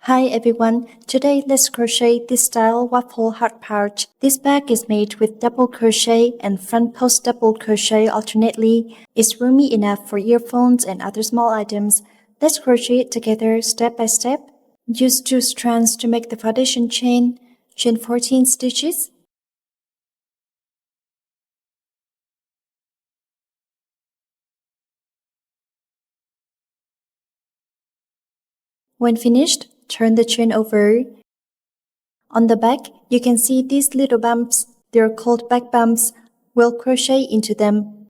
Hi everyone, today let's crochet this style waffle heart pouch. This bag is made with double crochet and front post double crochet alternately. It's roomy enough for earphones and other small items. Let's crochet it together step by step. Use 2 strands to make the foundation chain. Chain 14 stitches. When finished, turn the chain over. On the back, you can see these little bumps. They're called back bumps. We'll crochet into them.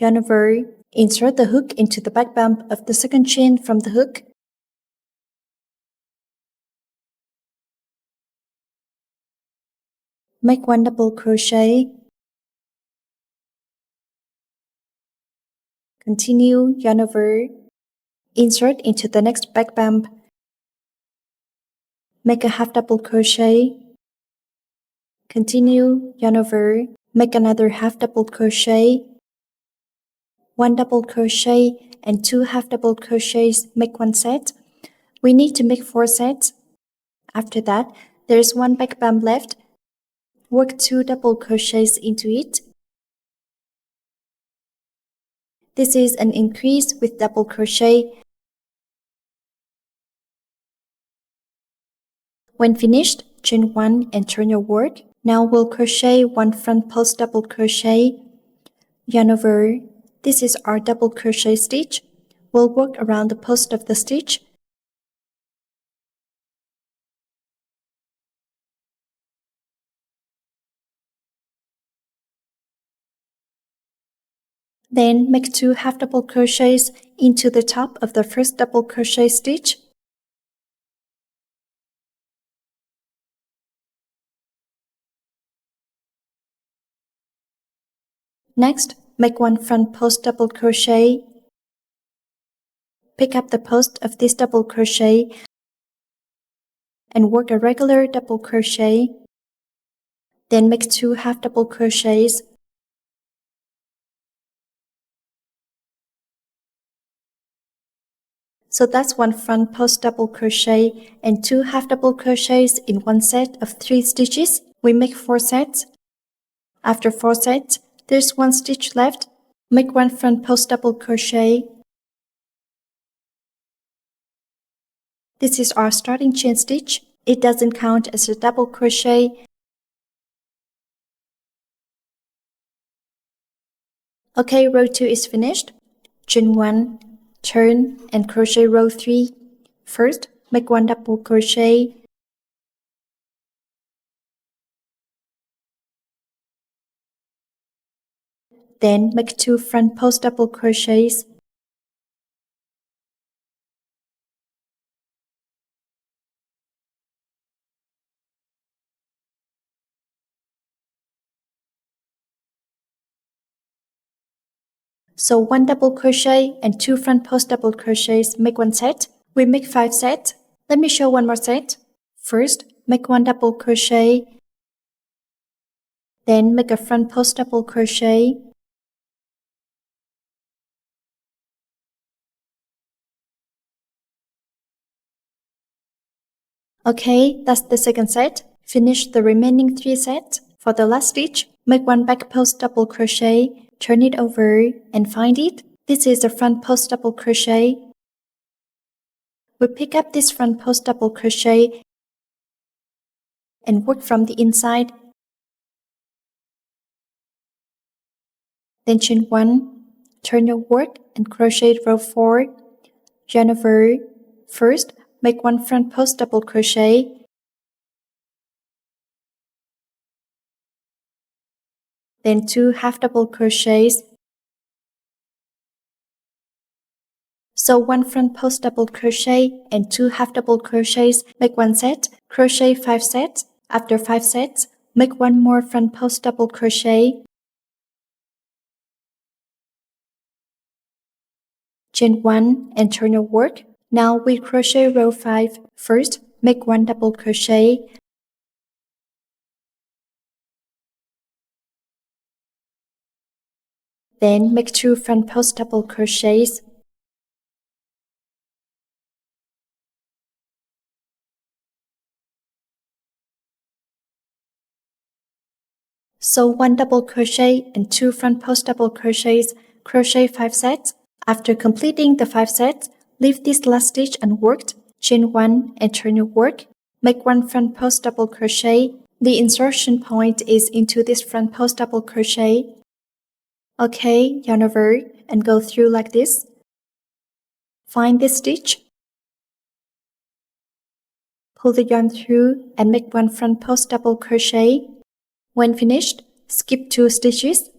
Yarn over. Insert the hook into the back bump of the second chain from the hook. Make 1 double crochet. Continue, yarn over. Insert into the next back bump. Make a half double crochet. Continue, yarn over. Make another half double crochet. 1 double crochet and 2 half double crochets make 1 set. We need to make 4 sets. After that, there's 1 back bump left. Work 2 double crochets into it. This is an increase with double crochet. When finished, chain 1 and turn your work. Now we'll crochet 1 front post double crochet. Yarn over. This is our double crochet stitch. We'll work around the post of the stitch. Then make 2 half double crochets into the top of the first double crochet stitch. Next, make 1 front post double crochet. Pick up the post of this double crochet and work a regular double crochet. Then make 2 half double crochets. So that's 1 front post double crochet and 2 half double crochets in 1 set of 3 stitches. We make 4 sets. After 4 sets, there's 1 stitch left. Make 1 front post double crochet. This is our starting chain stitch. It doesn't count as a double crochet. Okay, row 2 is finished. Chain 1, turn and crochet row 3. First, make 1 double crochet. Then make 2 front post double crochets. So 1 double crochet and 2 front post double crochets make 1 set. We make 5 sets. Let me show 1 more set. First, make 1 double crochet. Then make a front post double crochet. Okay, that's the second set. Finish the remaining 3 sets. For the last stitch, make 1 back post double crochet, turn it over and find it. This is a front post double crochet. We pick up this front post double crochet and work from the inside. Then chain 1, turn your work and crochet row 4. Yarn over. First, make 1 front post double crochet. Then 2 half double crochets. So 1 front post double crochet and 2 half double crochets make 1 set. Crochet 5 sets. After 5 sets, make 1 more front post double crochet. Chain 1 and turn your work. Now we crochet row 5. First, make 1 double crochet. Then make 2 front post double crochets. So 1 double crochet and 2 front post double crochets, crochet 5 sets. After completing the 5 sets, leave this last stitch unworked, chain 1 and turn your work. Make 1 front post double crochet. The insertion point is into this front post double crochet. Okay, yarn over and go through like this. Find this stitch. Pull the yarn through and make 1 front post double crochet. When finished, skip 2 stitches.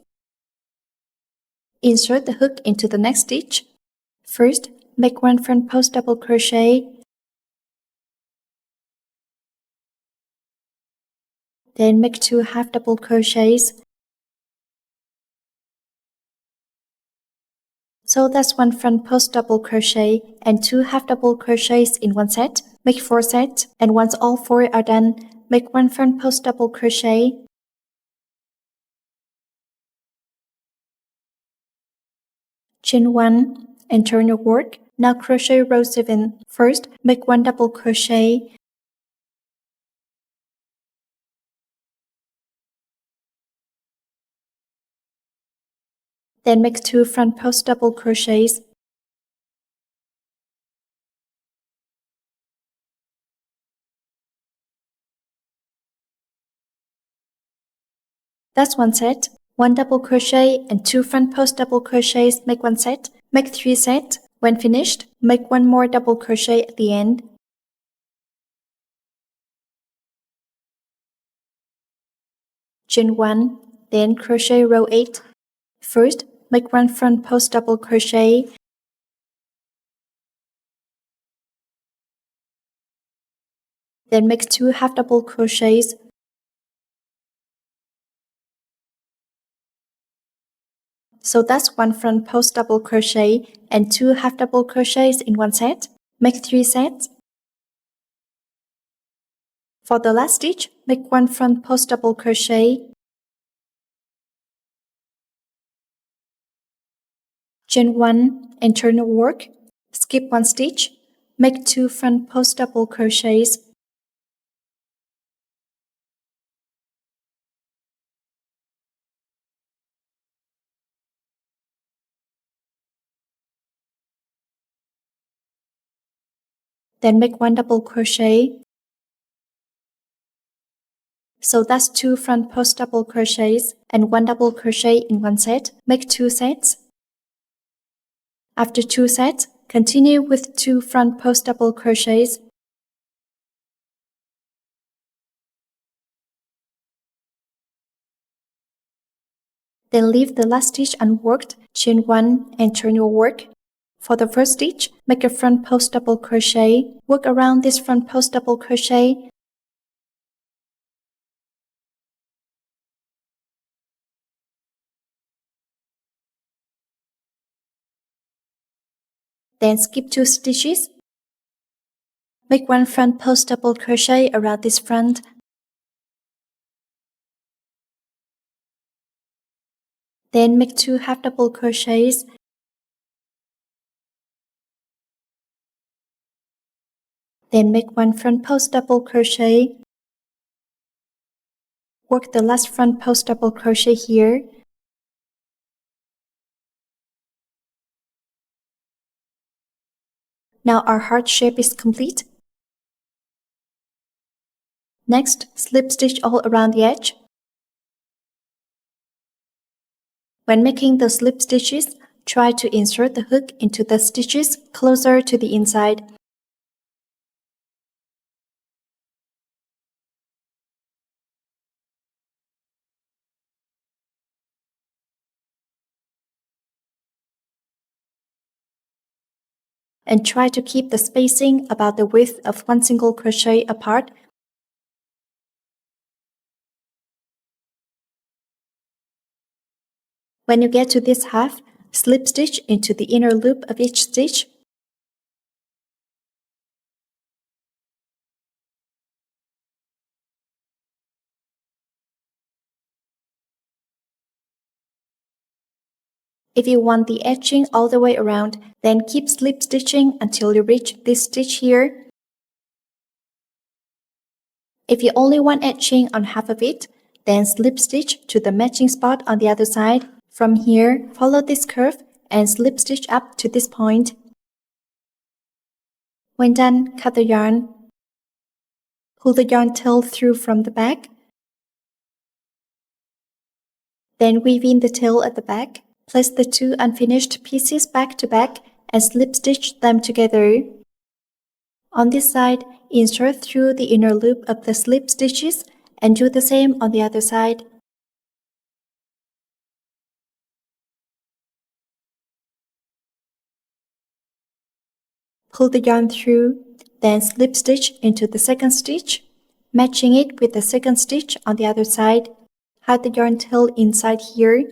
Insert the hook into the next stitch. First, make 1 front post double crochet. Then make 2 half double crochets. So that's 1 front post double crochet and 2 half double crochets in one set. Make 4 sets, and once all 4 are done, make 1 front post double crochet. Chain 1 and turn your work. Now crochet row 7. First, make 1 double crochet. Then make 2 front post double crochets. That's 1 set. 1 double crochet and 2 front post double crochets make 1 set. Make 3 sets. When finished, make 1 more double crochet at the end. Chain 1, then crochet row 8. First, make 1 front post double crochet. Then make 2 half double crochets. So that's 1 front post double crochet and 2 half double crochets in one set. Make 3 sets. For the last stitch, make 1 front post double crochet. Chain 1 and turn your work. Skip 1 stitch. Make 2 front post double crochets. Then make 1 double crochet. So that's 2 front post double crochets and 1 double crochet in one set. Make 2 sets. After 2 sets, continue with 2 front post double crochets. Then leave the last stitch unworked, chain 1 and turn your work. For the first stitch, make a front post double crochet. Work around this front post double crochet. Then skip 2 stitches. Make 1 front post double crochet around this front. Then make 2 half double crochets. Then make 1 front post double crochet. Work the last front post double crochet here. Now our heart shape is complete. Next, slip stitch all around the edge. When making the slip stitches, try to insert the hook into the stitches closer to the inside. And try to keep the spacing about the width of 1 single crochet apart. When you get to this half, slip stitch into the inner loop of each stitch. If you want the edging all the way around, then keep slip stitching until you reach this stitch here. If you only want edging on half of it, Then slip stitch to the matching spot on the other side. From here, follow this curve and slip stitch up to this point. When done, cut the yarn. Pull the yarn tail through from the back. Then weave in the tail at the back. Place the two unfinished pieces back to back and slip stitch them together. On this side, insert through the inner loop of the slip stitches and do the same on the other side. Pull the yarn through, then slip stitch into the second stitch, matching it with the second stitch on the other side. Hide the yarn tail inside here.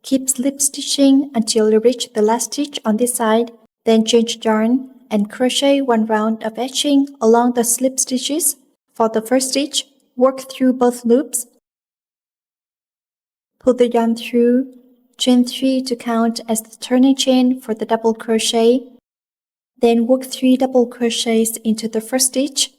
Keep slip stitching until you reach the last stitch on this side, then change yarn and crochet one round of edging along the slip stitches. For the first stitch, work through both loops. Pull the yarn through, chain 3 to count as the turning chain for the double crochet. Then work 3 double crochets into the first stitch.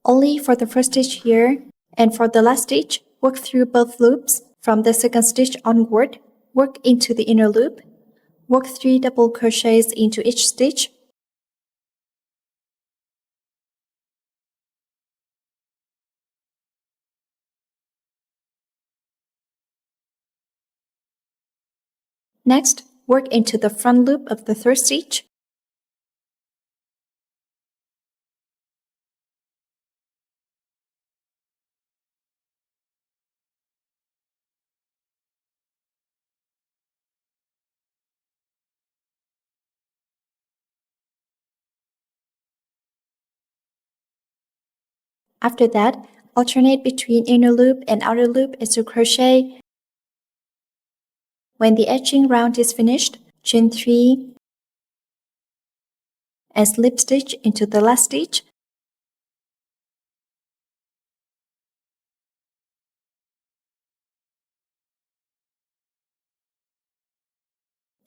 Only for the first stitch here, and for the last stitch, work through both loops. From the second stitch onward, work into the inner loop. Work 3 double crochets into each stitch. Next, work into the front loop of the third stitch. After that, alternate between inner loop and outer loop as you crochet. When the edging round is finished, chain 3 and slip stitch into the last stitch.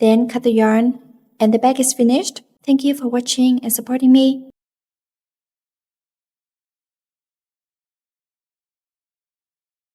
Then cut the yarn, and the bag is finished. Thank you for watching and supporting me.